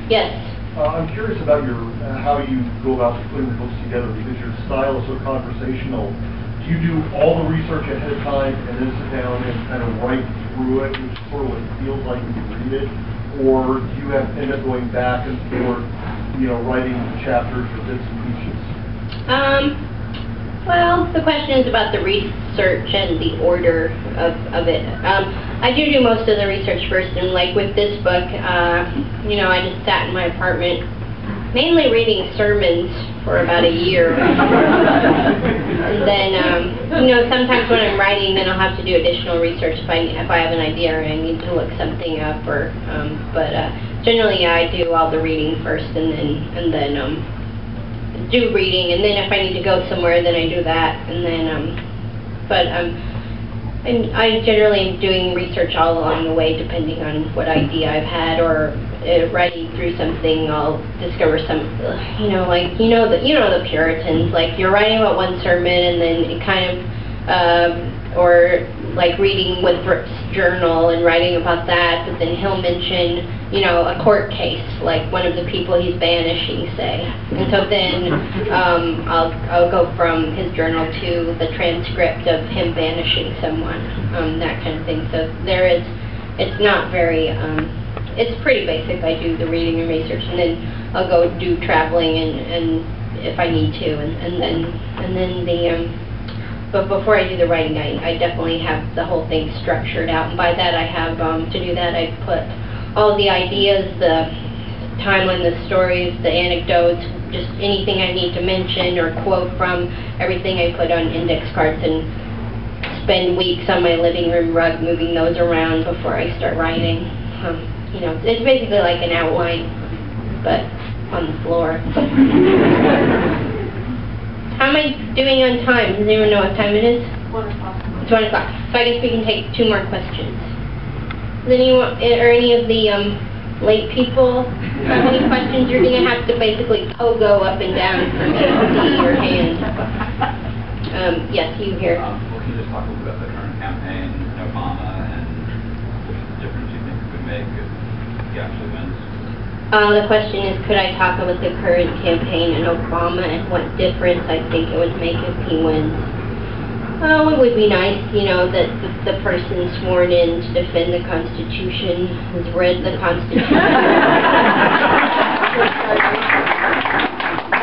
Yes. I'm curious about your how you go about putting the books together, because your style is so conversational. Do you do all the research ahead of time and then sit down and kind of write through it, which is sort of what it feels like when you read it? Or do you end up going back and forth, writing chapters or bits and pieces? Well, the question is about the research and the order of it. I do most of the research first, and like with this book, I just sat in my apartment, mainly reading sermons for about a year. And then, sometimes when I'm writing, then I'll have to do additional research if I have an idea or I need to look something up. But generally, I do all the reading first, and then do reading, and then if I need to go somewhere, then I do that, and then and I generally am doing research all along the way, depending on what idea I've had, or writing through something, I'll discover some, the Puritans, like you're writing about one sermon, and then it kind of, or like reading Winthrop's journal and writing about that, but then he'll mention, a court case, like one of the people he's banishing, say. And so then I'll go from his journal to the transcript of him banishing someone, that kind of thing. So it's not very, it's pretty basic. I do the reading and research, and then I'll go do traveling and if I need to, and then but before I do the writing, I definitely have the whole thing structured out, and by that I have, to do that, I put all the ideas, the timeline, the stories, the anecdotes, just anything I need to mention or quote from, everything I put on index cards, and spend weeks on my living room rug moving those around before I start writing. It's basically like an outline, but on the floor. How am I doing on time? Does anyone know what time it is? 1 o'clock. It's 1 o'clock. So I guess we can take 2 more questions. Does anyone, or any of the late people have any questions? You're going to have to basically pogo up and down for me to see your hand. Yes, you here. Well, can you just talk a little bit about the current campaign in Obama and the difference you think it would make if he actually wins? The question is, could I talk about the current campaign in Obama and what difference I think it would make if he wins? Oh, it would be nice, that the person sworn in to defend the Constitution has read the Constitution.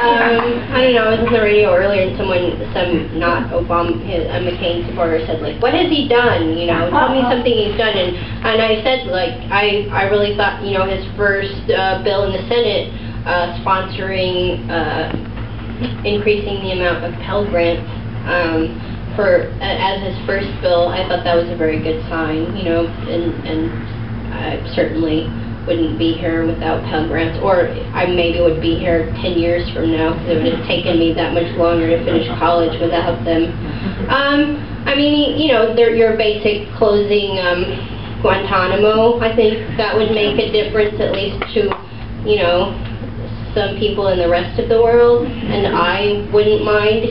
I don't know, I was on the radio earlier and some not Obama, a McCain supporter said, like, what has he done? Tell me something he's done. And I said, like, I really thought, his first bill in the Senate sponsoring, increasing the amount of Pell Grants as his first bill, I thought that was a very good sign, and I certainly wouldn't be here without Pell Grants, or I maybe would be here 10 years from now, because it would have taken me that much longer to finish college without them. I mean, your basic closing Guantanamo, I think that would make a difference, at least to, some people in the rest of the world, and I wouldn't mind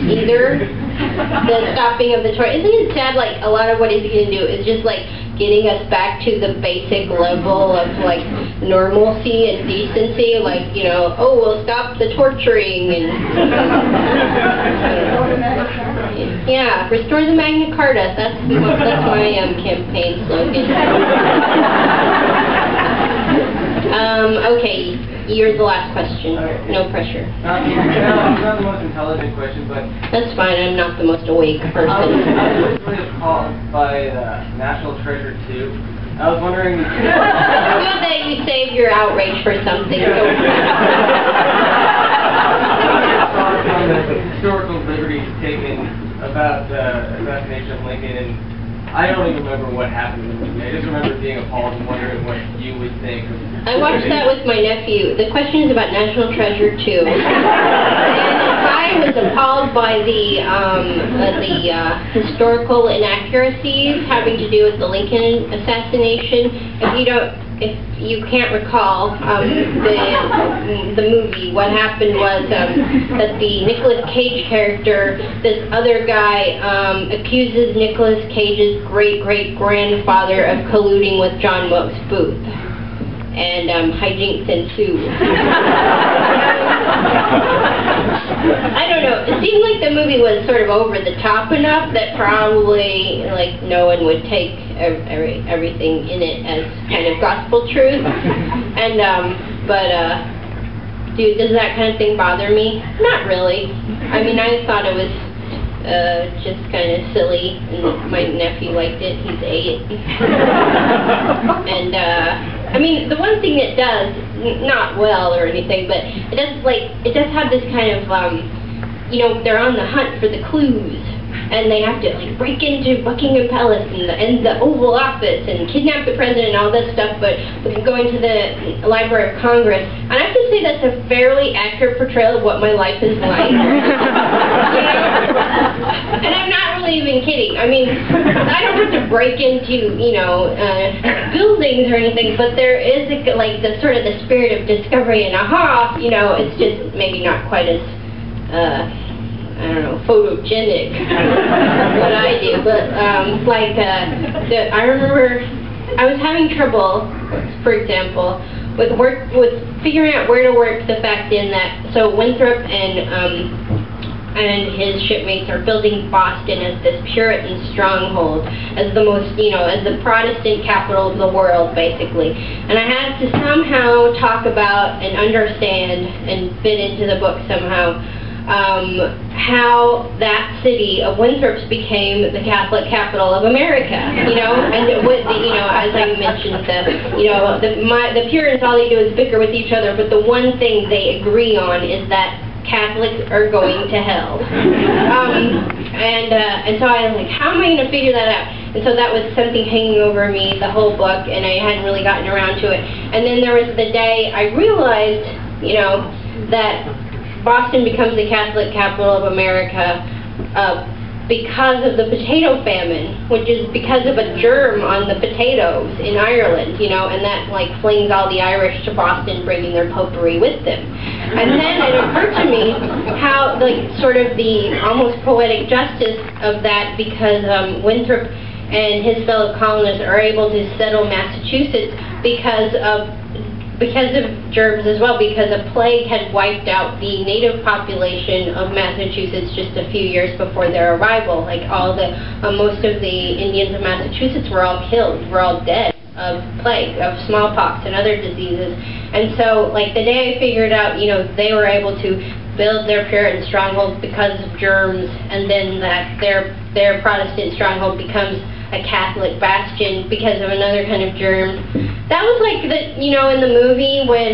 either. The stopping of the tour. Isn't it sad, like, a lot of what he's going to do is just, like, getting us back to the basic level of, like, normalcy and decency, like, oh, we'll stop the torturing, and, yeah, restore the Magna Carta. That's my campaign slogan. Okay, you're the last question. No pressure. It's not the most intelligent question, but... That's fine, I'm not the most awake person. I was really appalled by National Treasure 2. I was wondering... It's good that you saved your outrage for something. On the historical liberties taken about the assassination of Lincoln, and I don't even remember what happened in the movie. I just remember being appalled and wondering what you would think. I watched that with my nephew. The question is about National Treasure 2. And I was appalled by the historical inaccuracies having to do with the Lincoln assassination. If you can't recall the movie, what happened was that the Nicolas Cage character, this other guy, accuses Nicolas Cage's great-great-grandfather of colluding with John Wilkes Booth. and hijinks ensue. I don't know. It seemed like the movie was sort of over the top enough that probably like no one would take everything in it as kind of gospel truth. And dude, does that kind of thing bother me? Not really. I mean, I thought it was just kind of silly, and my nephew liked it. He's 8. And I mean, the one thing it does, not well or anything, but it does have this kind of you know, they're on the hunt for the clues, and they have to like break into Buckingham Palace and the Oval Office and kidnap the president and all this stuff, but going to the Library of Congress. And I have to say that's a fairly accurate portrayal of what my life is like. You know? And I'm not really even kidding. I mean, I don't have to break into, you know, buildings or anything, but there is like the sort of the spirit of discovery and aha, you know, it's just maybe not quite as I don't know, photogenic, what I do, but I remember I was having trouble, for example, with figuring out where to work the fact in that, so Winthrop and his shipmates are building Boston as this Puritan stronghold, as the most, you know, as the Protestant capital of the world, basically. And I had to somehow talk about and understand and fit into the book somehow how that city of Winthrop's became the Catholic capital of America, you know, and with the, you know, as I mentioned, the Puritans, all they do is bicker with each other, but the one thing they agree on is that Catholics are going to hell. And so I was like, how am I going to figure that out? And so that was something hanging over me the whole book, and I hadn't really gotten around to it. And then there was the day I realized, you know, that Boston becomes the Catholic capital of America because of the potato famine, which is because of a germ on the potatoes in Ireland, you know, and that like flings all the Irish to Boston, bringing their popery with them. And then it occurred to me how, like, sort of the almost poetic justice of that, because Winthrop and his fellow colonists are able to settle Massachusetts because of germs as well, because a plague had wiped out the native population of Massachusetts just a few years before their arrival. Like most of the Indians of Massachusetts were all killed, were all dead of plague, of smallpox and other diseases. And so, like, the day I figured out, you know, they were able to build their Puritan stronghold because of germs, and then that their Protestant stronghold becomes a Catholic bastion because of another kind of germ. That was like the, you know, in the movie when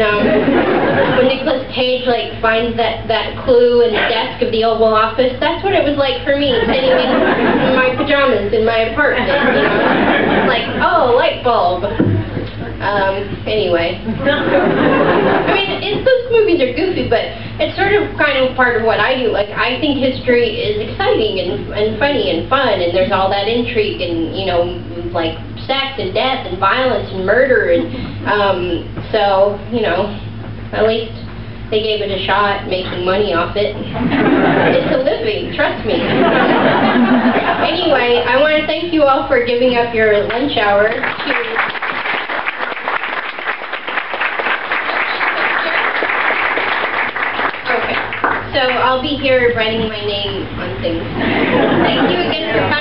Nicolas Cage like finds that clue in the desk of the Oval Office. That's what it was like for me, sitting in my pajamas in my apartment. You know, like, oh, light bulb. Anyway, I mean, those movies are goofy, but it's sort of kind of part of what I do. Like, I think history is exciting and funny and fun, and there's all that intrigue and, you know, like sex and death and violence and murder, and so, you know, at least they gave it a shot, making money off it. It's a living, trust me. Anyway, I want to thank you all for giving up your lunch hour to... So I'll be here writing my name on things. Thank you again for coming.